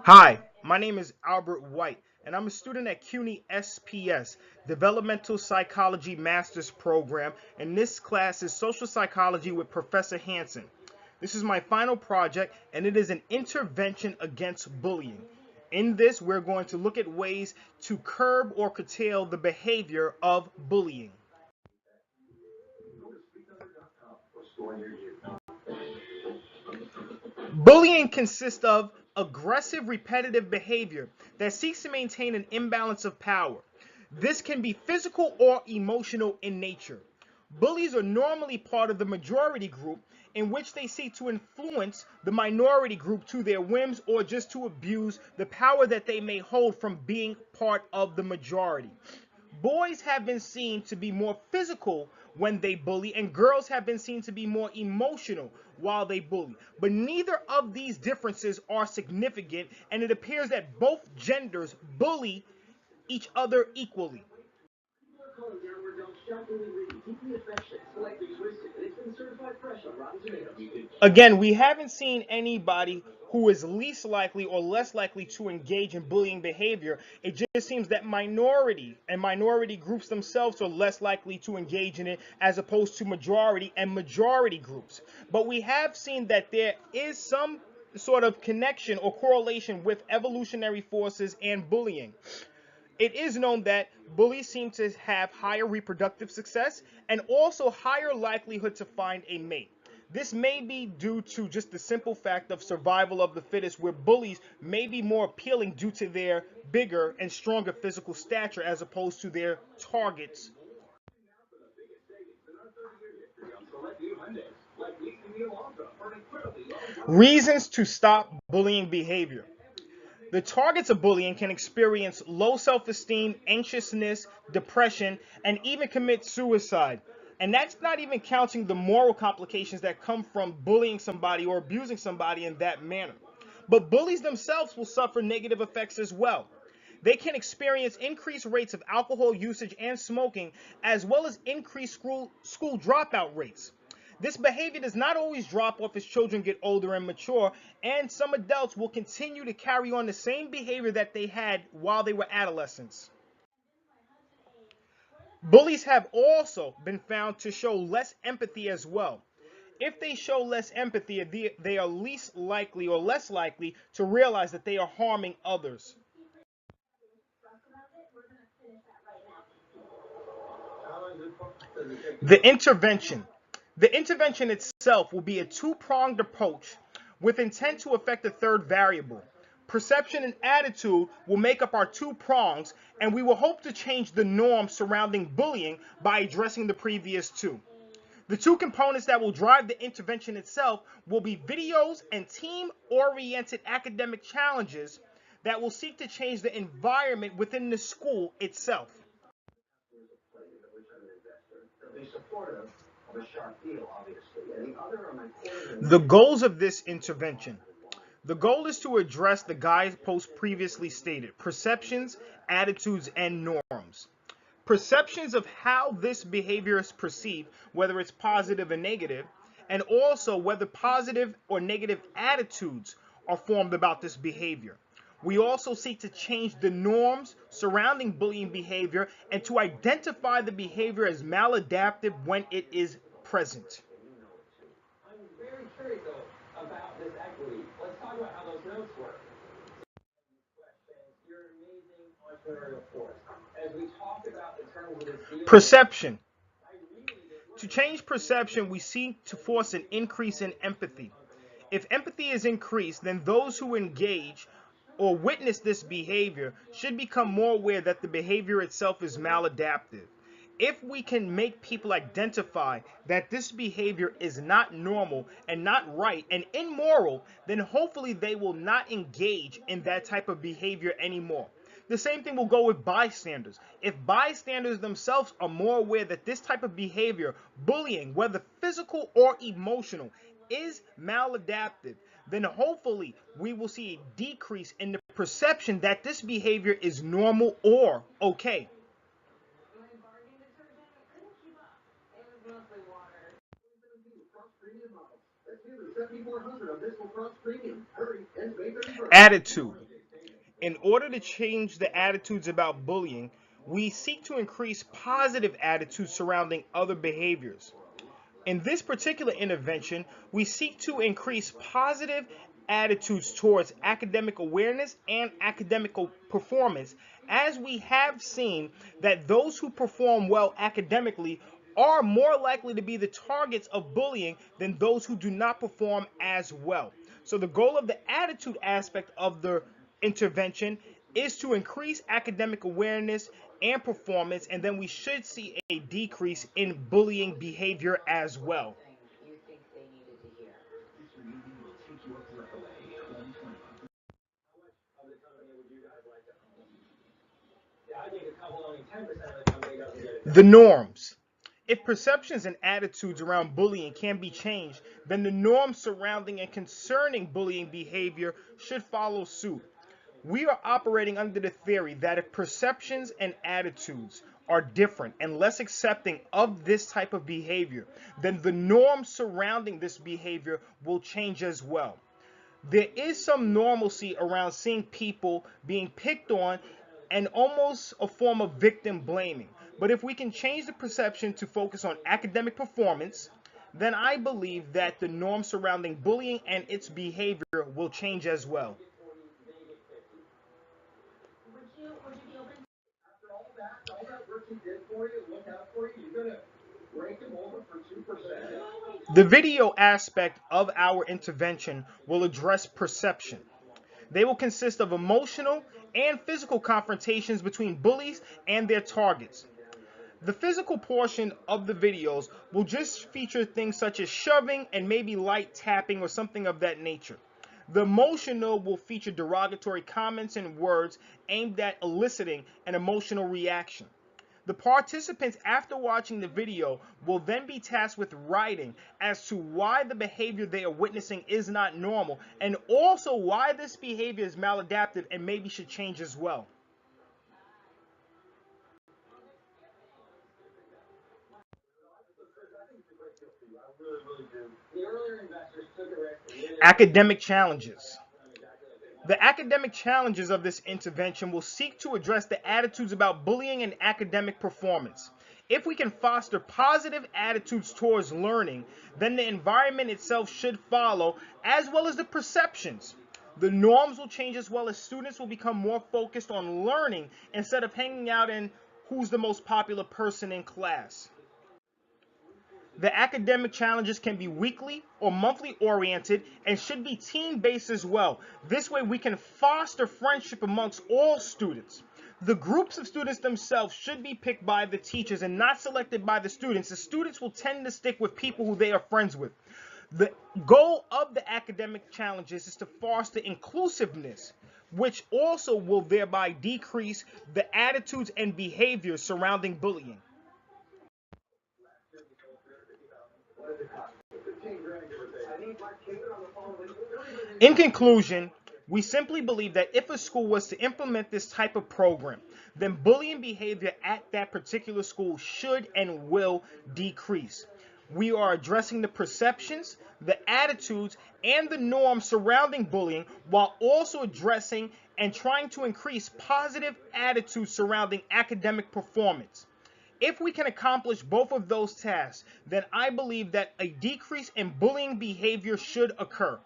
Hi, my name is Albert White, and I'm a student at CUNY SPS, Developmental Psychology Master's Program, and this class is Social Psychology with Professor Hanson. This is my final project, and it is an intervention against bullying. In this, we're going to look at ways to curb or curtail the behavior of bullying. Bullying consists of aggressive repetitive behavior that seeks to maintain an imbalance of power. This can be physical or emotional in nature. Bullies are normally part of the majority group, in which they seek to influence the minority group to their whims or just to abuse the power that they may hold from being part of the majority. Boys have been seen to be more physical when they bully, and girls have been seen to be more emotional while they bully. But neither of these differences are significant, and it appears that both genders bully each other equally. Again, we haven't seen anybody who is least likely or less likely to engage in bullying behavior. It just seems that minority and minority groups themselves are less likely to engage in it as opposed to majority and majority groups. But we have seen that there is some sort of connection or correlation with evolutionary forces and bullying. It is known that bullies seem to have higher reproductive success and also higher likelihood to find a mate. This may be due to just the simple fact of survival of the fittest, where bullies may be more appealing due to their bigger and stronger physical stature as opposed to their targets. Reasons to stop bullying behavior. The targets of bullying can experience low self esteem, anxiousness, depression, and even commit suicide. And that's not even counting the moral complications that come from bullying somebody or abusing somebody in that manner. But bullies themselves will suffer negative effects as well. They can experience increased rates of alcohol usage and smoking, as well as increased school dropout rates. This behavior does not always drop off as children get older and mature, and some adults will continue to carry on the same behavior that they had while they were adolescents. Bullies have also been found to show less empathy as well. If they show less empathy, they are least likely or less likely to realize that they are harming others. The intervention. The intervention itself will be a two-pronged approach with intent to affect a third variable. Perception and attitude will make up our two prongs, and we will hope to change the norm surrounding bullying by addressing the previous two. The two components that will drive the intervention itself will be videos and team-oriented academic challenges that will seek to change the environment within the school itself. The goals of this intervention. The goal is to address the guideposts previously stated: perceptions, attitudes, and norms. Perceptions of how this behavior is perceived, whether it's positive or negative, and also whether positive or negative attitudes are formed about this behavior. We also seek to change the norms surrounding bullying behavior and to identify the behavior as maladaptive when it is present. Perception. To change perception, we seek to force an increase in empathy. If empathy is increased, then those who engage or witness this behavior should become more aware that the behavior itself is maladaptive. If we can make people identify that this behavior is not normal and not right and immoral, then hopefully they will not engage in that type of behavior anymore. The same thing will go with bystanders. If bystanders themselves are more aware that this type of behavior, bullying, whether physical or emotional, is maladaptive, then hopefully we will see a decrease in the perception that this behavior is normal or okay. Attitude. In order to change the attitudes about bullying, we seek to increase positive attitudes surrounding other behaviors. In this particular intervention, we seek to increase positive attitudes towards academic awareness and academic performance, as we have seen that those who perform well academically are more likely to be the targets of bullying than those who do not perform as well. So the goal of the attitude aspect of the intervention is to increase academic awareness and performance, and then we should see a decrease in bullying behavior as well. The norms. If perceptions and attitudes around bullying can be changed, then the norms surrounding and concerning bullying behavior should follow suit. We are operating under the theory that if perceptions and attitudes are different and less accepting of this type of behavior, then the norms surrounding this behavior will change as well. There is some normalcy around seeing people being picked on and almost a form of victim blaming. But if we can change the perception to focus on academic performance, then I believe that the norm surrounding bullying and its behavior will change as well. The video aspect of our intervention will address perception. They will consist of emotional and physical confrontations between bullies and their targets. The physical portion of the videos will just feature things such as shoving and maybe light tapping or something of that nature. The emotional will feature derogatory comments and words aimed at eliciting an emotional reaction. The participants, after watching the video, will then be tasked with writing as to why the behavior they are witnessing is not normal, and also why this behavior is maladaptive and maybe should change as well. Academic challenges. The academic challenges of this intervention will seek to address the attitudes about bullying and academic performance. If we can foster positive attitudes towards learning, then the environment itself should follow, as well as the perceptions. The norms will change as well as students will become more focused on learning instead of hanging out in who's the most popular person in class. The academic challenges can be weekly or monthly oriented and should be team-based as well. This way we can foster friendship amongst all students. The groups of students themselves should be picked by the teachers and not selected by the students. The students will tend to stick with people who they are friends with. The goal of the academic challenges is to foster inclusiveness, which also will thereby decrease the attitudes and behaviors surrounding bullying. In conclusion, we simply believe that if a school was to implement this type of program, then bullying behavior at that particular school should and will decrease. We are addressing the perceptions, the attitudes, and the norms surrounding bullying while also addressing and trying to increase positive attitudes surrounding academic performance. If we can accomplish both of those tasks, then I believe that a decrease in bullying behavior should occur.